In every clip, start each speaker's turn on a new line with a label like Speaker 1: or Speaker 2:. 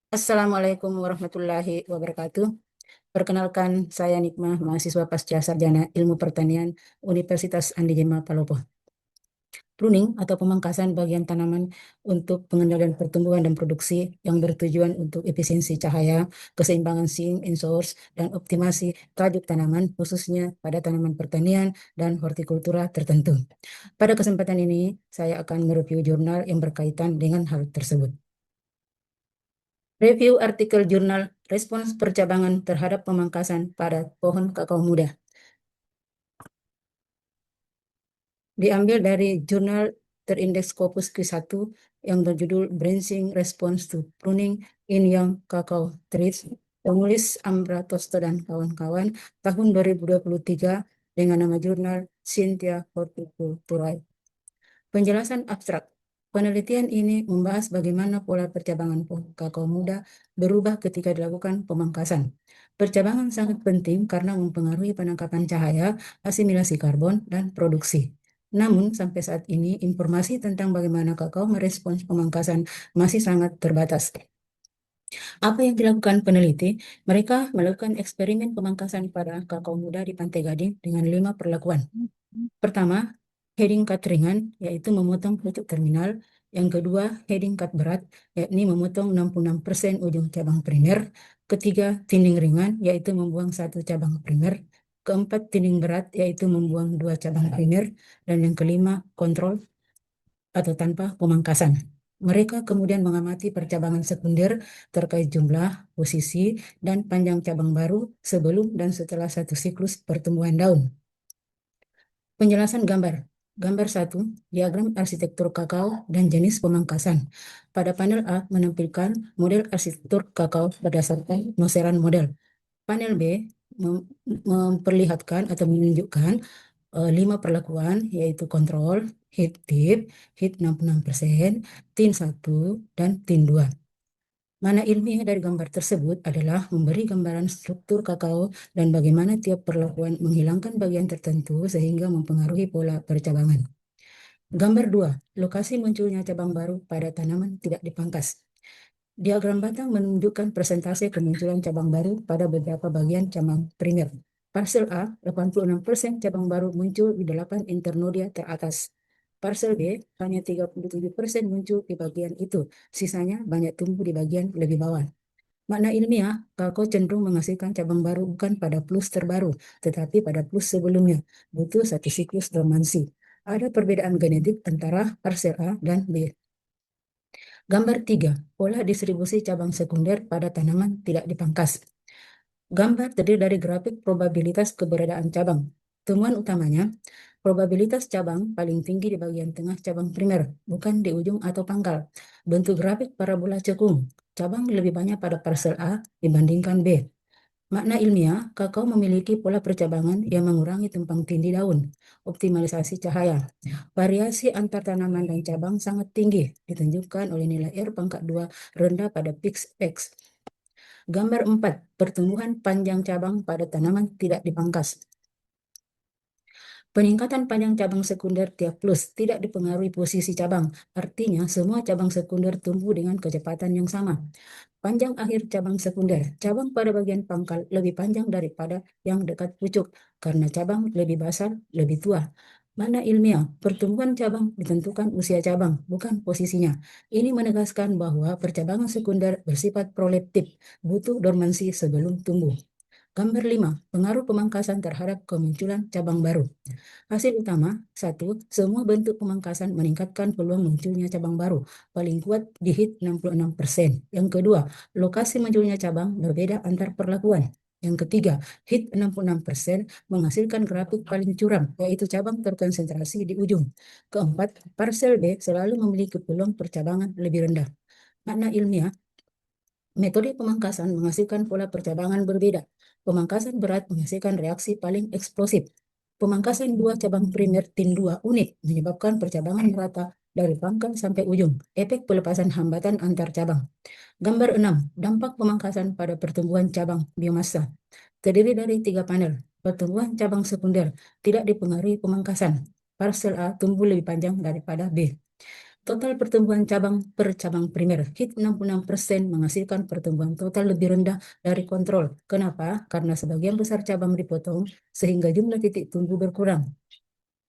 Speaker 1: Assalamualaikum warahmatullahi wabarakatuh. Perkenalkan, saya Nikmah, mahasiswa pasca sarjana Ilmu Pertanian Universitas Andi Jema Palopo. Pruning atau pemangkasan bagian tanaman untuk pengendalian pertumbuhan dan produksi yang bertujuan untuk efisiensi cahaya, keseimbangan siang in source, dan optimasi tajuk tanaman khususnya pada tanaman pertanian dan hortikultura tertentu. Pada kesempatan ini, saya akan mereview jurnal yang berkaitan dengan hal tersebut. Review artikel jurnal Respons Percabangan terhadap Pemangkasan pada Pohon Kakao Muda. Diambil dari jurnal terindeks Scopus Q1 yang berjudul Branching Response to Pruning in Young Cacao Trees, penulis Ambra Tosto dan kawan-kawan, tahun 2023 dengan nama jurnal Cynthia Horticulturae. Penjelasan abstrak. Penelitian ini membahas bagaimana pola percabangan pohon kakao muda berubah ketika dilakukan pemangkasan. Percabangan sangat penting karena mempengaruhi penangkapan cahaya, asimilasi karbon, dan produksi. Namun, sampai saat ini, informasi tentang bagaimana kakao merespons pemangkasan masih sangat terbatas. Apa yang dilakukan peneliti? Mereka melakukan eksperimen pemangkasan pada kakao muda di Pantai Gading dengan 5 perlakuan. Pertama, heading cut ringan, yaitu memotong pucuk terminal. Yang kedua, heading cut berat, yakni memotong 66% ujung cabang primer. Ketiga, thinning ringan, yaitu membuang 1 cabang primer. Keempat, thinning berat, yaitu membuang 2 cabang primer. Dan yang kelima, kontrol atau tanpa pemangkasan. Mereka kemudian mengamati percabangan sekunder terkait jumlah, posisi, dan panjang cabang baru sebelum dan setelah satu siklus pertumbuhan daun. Penjelasan gambar. Gambar 1, diagram arsitektur kakao dan jenis pemangkasan. Pada panel A menampilkan model arsitektur kakao berdasarkan noseran model. Panel B memperlihatkan atau menunjukkan 5 perlakuan, yaitu kontrol, heat tip, heat 66%, tin 1, dan tin 2. Mana ilmiah dari gambar tersebut adalah memberi gambaran struktur kakao dan bagaimana tiap perlakuan menghilangkan bagian tertentu sehingga mempengaruhi pola percabangan. Gambar 2, lokasi munculnya cabang baru pada tanaman tidak dipangkas. Diagram batang menunjukkan persentase kemunculan cabang baru pada beberapa bagian cabang primer. Parsel A, 86% cabang baru muncul di 8 internodia teratas. Parsel B, hanya 37% muncul di bagian itu, sisanya banyak tumbuh di bagian lebih bawah. Makna ilmiah, kakao cenderung menghasilkan cabang baru bukan pada plus terbaru, tetapi pada plus sebelumnya, butuh satu siklus dormansi. Ada perbedaan genetik antara parsel A dan B. Gambar 3, pola distribusi cabang sekunder pada tanaman tidak dipangkas. Gambar terdiri dari grafik probabilitas keberadaan cabang. Temuan utamanya, probabilitas cabang paling tinggi di bagian tengah cabang primer, bukan di ujung atau pangkal. Bentuk grafik parabola cekung. Cabang lebih banyak pada parsel A dibandingkan B. Makna ilmiah, kakao memiliki pola percabangan yang mengurangi tumpang tindih daun, optimalisasi cahaya. Variasi antar tanaman dan cabang sangat tinggi, ditunjukkan oleh nilai R pangkat 2 rendah pada Pix X. Gambar 4, pertumbuhan panjang cabang pada tanaman tidak dipangkas. Peningkatan panjang cabang sekunder tiap plus tidak dipengaruhi posisi cabang, artinya semua cabang sekunder tumbuh dengan kecepatan yang sama. Panjang akhir cabang sekunder, cabang pada bagian pangkal lebih panjang daripada yang dekat pucuk, karena cabang lebih basal, lebih tua. Makna ilmiah, pertumbuhan cabang ditentukan usia cabang, bukan posisinya. Ini menegaskan bahwa percabangan sekunder bersifat proleptif, butuh dormansi sebelum tumbuh. Gambar 5, pengaruh pemangkasan terhadap kemunculan cabang baru. Hasil utama, 1, semua bentuk pemangkasan meningkatkan peluang munculnya cabang baru, paling kuat di HIT 66%. Yang kedua, lokasi munculnya cabang berbeda antar perlakuan. Yang ketiga, HIT 66% menghasilkan grafik paling curam, yaitu cabang terkonsentrasi di ujung. Keempat, parsel B selalu memiliki peluang percabangan lebih rendah. Makna ilmiah, metode pemangkasan menghasilkan pola percabangan berbeda. Pemangkasan berat menghasilkan reaksi paling eksplosif. Pemangkasan 2 cabang primer tin 2 unik menyebabkan percabangan merata dari pangkal sampai ujung. Efek pelepasan hambatan antar cabang. Gambar 6, dampak pemangkasan pada pertumbuhan cabang biomasa. Terdiri dari 3 panel. Pertumbuhan cabang sekunder tidak dipengaruhi pemangkasan. Parsel A tumbuh lebih panjang daripada B. Total pertumbuhan cabang per cabang primer, HIT 66% menghasilkan pertumbuhan total lebih rendah dari kontrol. Kenapa? Karena sebagian besar cabang dipotong sehingga jumlah titik tumbuh berkurang.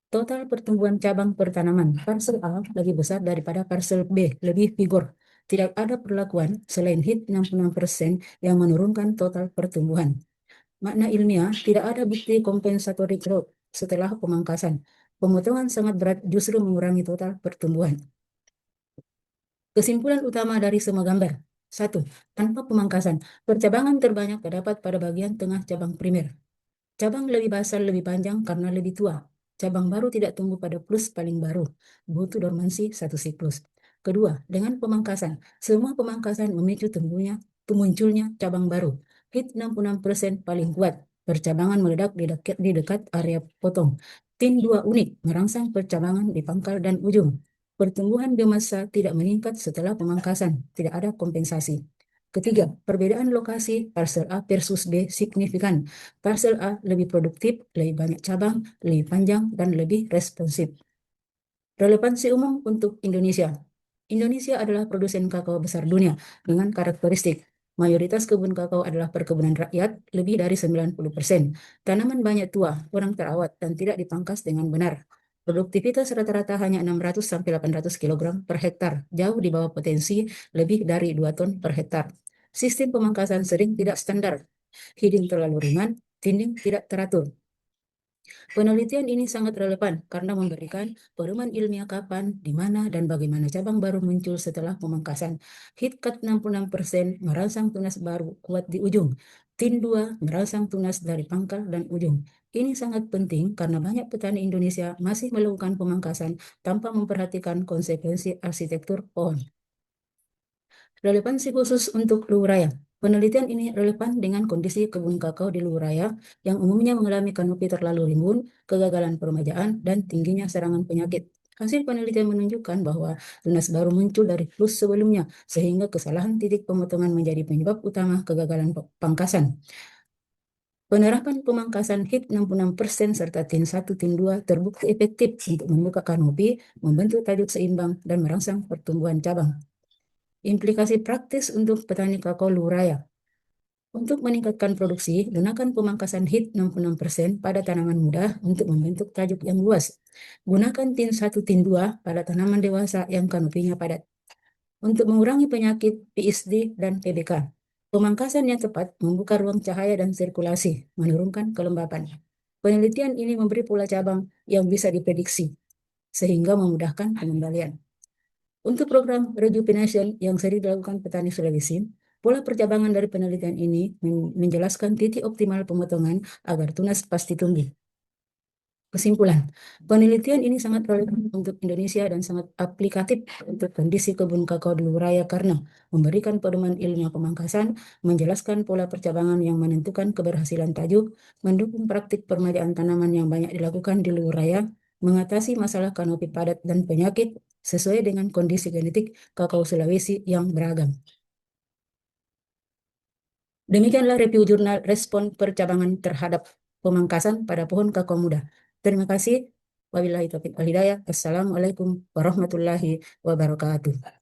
Speaker 1: Total pertumbuhan cabang per tanaman, parsel A lebih besar daripada parsel B, lebih vigor. Tidak ada perlakuan selain HIT 66% yang menurunkan total pertumbuhan. Makna ilmiah, tidak ada bukti compensatory growth setelah pemangkasan. Pemotongan sangat berat justru mengurangi total pertumbuhan. Kesimpulan utama dari semua gambar. 1. Tanpa pemangkasan, percabangan terbanyak terdapat pada bagian tengah cabang primer. Cabang lebih basal lebih panjang karena lebih tua. Cabang baru tidak tumbuh pada plus paling baru. Butuh dormansi satu siklus. Kedua, dengan pemangkasan, semua pemangkasan memicu munculnya cabang baru. HIT 66% paling kuat. Percabangan meledak di dekat area potong. Tin 2 unik, merangsang percabangan di pangkal dan ujung. Pertumbuhan biomasa tidak meningkat setelah pemangkasan, tidak ada kompensasi. Ketiga, perbedaan lokasi parsel A versus B signifikan. Parsel A lebih produktif, lebih banyak cabang, lebih panjang, dan lebih responsif. Relevansi umum untuk Indonesia. Indonesia adalah produsen kakao besar dunia dengan karakteristik mayoritas kebun kakao adalah perkebunan rakyat, lebih dari 90%. Tanaman banyak tua, kurang terawat, dan tidak dipangkas dengan benar. Produktivitas rata-rata hanya 600 sampai 800 kg per hektar, jauh di bawah potensi lebih dari 2 ton per hektar. Sistem pemangkasan sering tidak standar, hiding terlalu ringan, tinding tidak teratur. Penelitian ini sangat relevan karena memberikan pedoman ilmiah kapan, di mana, dan bagaimana cabang baru muncul setelah pemangkasan. HIT-CAT 66% merangsang tunas baru kuat di ujung. TIN 2 merangsang tunas dari pangkal dan ujung. Ini sangat penting karena banyak petani Indonesia masih melakukan pemangkasan tanpa memperhatikan konsekuensi arsitektur pohon. Relevansi khusus untuk Luwu Raya. Penelitian ini relevan dengan kondisi kebun kakao di Luwu Raya yang umumnya mengalami kanopi terlalu rimbun, kegagalan peremajaan, dan tingginya serangan penyakit. Hasil penelitian menunjukkan bahwa tunas baru muncul dari flus sebelumnya, sehingga kesalahan titik pemotongan menjadi penyebab utama kegagalan pangkasan. Penerapan pemangkasan HIT 66% serta TIN 1, TIN 2 terbukti efektif untuk membuka kanopi, membentuk tajuk seimbang, dan merangsang pertumbuhan cabang. Implikasi praktis untuk petani kakao Luwu Raya. Untuk meningkatkan produksi, gunakan pemangkasan HIT 66% pada tanaman muda untuk membentuk tajuk yang luas. Gunakan TIN 1, TIN 2 pada tanaman dewasa yang kanopinya padat. Untuk mengurangi penyakit PSD dan PBK, pemangkasan yang tepat membuka ruang cahaya dan sirkulasi, menurunkan kelembapan. Penelitian ini memberi pola cabang yang bisa diprediksi, sehingga memudahkan pengembalian. Untuk program rejuvenation yang sering dilakukan petani Sulawesi, pola percabangan dari penelitian ini menjelaskan titik optimal pemotongan agar tunas pasti tumbuh. Kesimpulan, penelitian ini sangat relevan untuk Indonesia dan sangat aplikatif untuk kondisi kebun kakao di Luwu Raya karena memberikan pedoman ilmiah pemangkasan, menjelaskan pola percabangan yang menentukan keberhasilan tajuk, mendukung praktik permajaan tanaman yang banyak dilakukan di Luwu Raya, mengatasi masalah kanopi padat dan penyakit sesuai dengan kondisi genetik kakao Sulawesi yang beragam. Demikianlah review jurnal respon percabangan terhadap pemangkasan pada pohon kakao muda. Terima kasih. Wabillahi taufiq wal hidayah. Assalamualaikum warahmatullahi wabarakatuh.